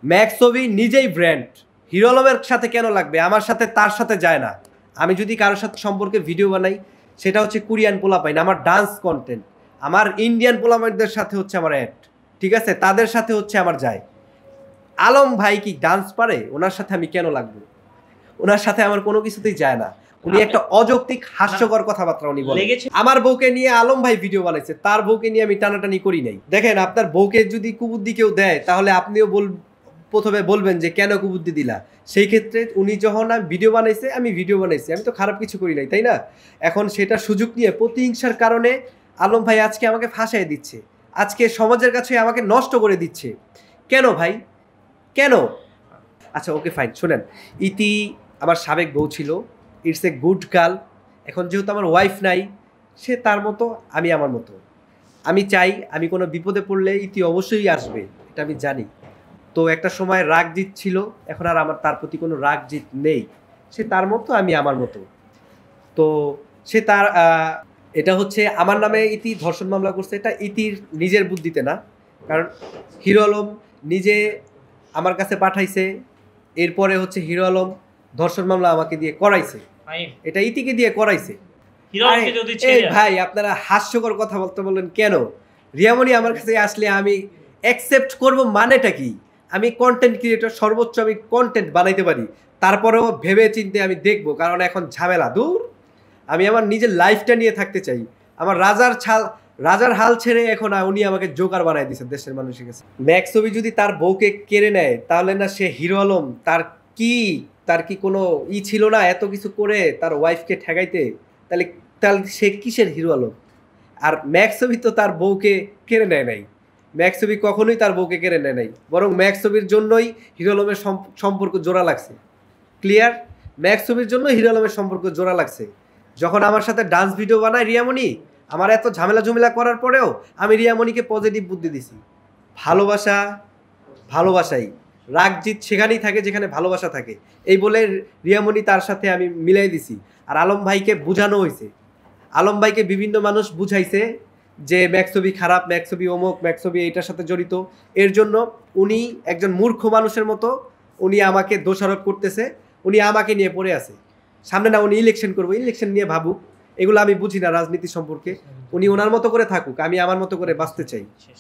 ম্যাক্সোভি নিজেই brand, hero আলমের সাথে কেন লাগবে? আমার সাথে তার সাথে যায় না। আমি যদি কারোর সাথে সম্পর্কে ভিডিও বানাই, সেটা হচ্ছে কোরিয়ান পোলাপাইন, আমার ডান্স কন্টেন্ট, আমার ইন্ডিয়ান পোলাপাইনদের সাথে হচ্ছে আমার অ্যাড, ঠিক আছে, তাদের সাথে হচ্ছে আমার যায়। আলম ভাই কি ডান্স পারে? ওনার সাথে আমি কেন লাগবো? ওনার সাথে আমার কোনো কিছুতেই যায় না। উনি একটা অযৌক্তিক হাস্যকর কথাবার্তা উনি বলেন। আমার বউকে নিয়ে আলম ভাই ভিডিও বানাইছে, তার বউকে নিয়ে আমি টানাটানি করি নাই। দেখেন, আপনার বউকে যদি কুবুদ্ধি কেউ দেয়, তাহলে আপনিও প্রথমে বলবেন যে কেন কুবুদ্ধি দিলা। সেই ক্ষেত্রে উনি যখন ভিডিও বানাইছে, আমি ভিডিও বানাইছি, আমি তো খারাপ কিছু করি নাই, তাই না? এখন সেটা সুযোগ নিয়ে প্রতিহিংসার কারণে আলম ভাই আজকে আমাকে ফাঁসাই দিচ্ছে, আজকে সমাজের কাছে আমাকে নষ্ট করে দিচ্ছে। কেন ভাই, কেন? আচ্ছা ওকে ফাইন, শোনেন, ইতি আমার সাবেক বউ ছিল, ইটস এ গুড গার্ল। এখন যেহেতু আমার ওয়াইফ নাই, সে তার মতো, আমি আমার মতো। আমি চাই, আমি কোনো বিপদে পড়লে ইতি অবশ্যই আসবে, এটা আমি জানি। তো একটা সময় রাগ জিত ছিল, এখন আর আমার তার প্রতি কোনো রাগ জিত নেই। সে তার মতো, আমি আমার মতো। তো সে তার এটা হচ্ছে আমার নামে ইতি ধর্ষণ মামলা করছে, এটা ইতির নিজের বুদ্ধিতে না, কারণ হিরো আলম নিজে আমার কাছে পাঠাইছে, এরপরে হচ্ছে হিরো আলম ধর্ষণ মামলা আমাকে দিয়ে করাইছে, এটা ইতিকে দিয়ে করাইছে। ভাই আপনারা হাস্যকর কথা বলতে বললেন কেন? রিয়ামণি আমার কাছে আসলে আমি অ্যাকসেপ্ট করব মানেটা কি? আমি কন্টেন্ট ক্রিয়েটর, সর্বোচ্চ আমি কন্টেন্ট বানাইতে পারি, তারপরেও ভেবে চিন্তে আমি দেখব, কারণ এখন ঝামেলা দূর। আমি আমার নিজের লাইফটা নিয়ে থাকতে চাই। আমার রাজার হাল ছেড়ে এখন উনি আমাকে জোকার বানাই দিয়েছে দেশের মানুষের কাছে। ম্যাক্সোভি যদি তার বউকে কেড়ে নেয়, তাহলে না সে হিরো আলম, তার কি কোনো ছিল না এত কিছু করে তার ওয়াইফকে ঠেকাইতে? তাহলে তাহলে সে কিসের হিরো আলম? আর ম্যাক্সোভি তো তার বউকে কেড়ে নেয় নাই, ম্যাক্সোভি কখনোই তার বউকে কেড়ে নেয় নাই, বরং ম্যাক্সোভির জন্যই হিরো আলমের সম্পর্ক জোড়া লাগছে। ক্লিয়ার? ম্যাক্সোভির জন্য হিরো আলমের সম্পর্ক জোড়া লাগছে। যখন আমার সাথে ডান্স ভিডিও বানায় রিয়ামণি, আমার এত ঝামেলা করার পরেও আমি রিয়ামণিকে পজিটিভ বুদ্ধি দিছি। ভালোবাসা ভালোবাসাই, রাগ জিত সেখানেই থাকে যেখানে ভালোবাসা থাকে, এই বলে রিয়ামণি তার সাথে আমি মিলাই দিছি। আর আলম ভাইকে বোঝানো হয়েছে, আলম ভাইকে বিভিন্ন মানুষ বুঝাইছে যে ম্যাক্সোভি খারাপ, ম্যাক্সোভি অমুক, ম্যাক্সোভি এইটার সাথে জড়িত। এর জন্য উনি একজন মূর্খ মানুষের মতো উনি আমাকে দোষারোপ করতেছে। উনি আমাকে নিয়ে পড়ে আছে, সামনে না উনি ইলেকশন করবো, ইলেকশন নিয়ে ভাবুক, এগুলো আমি বুঝি না রাজনীতি সম্পর্কে। উনি ওনার মতো করে থাকুক, আমি আমার মতো করে বাঁচতে চাই।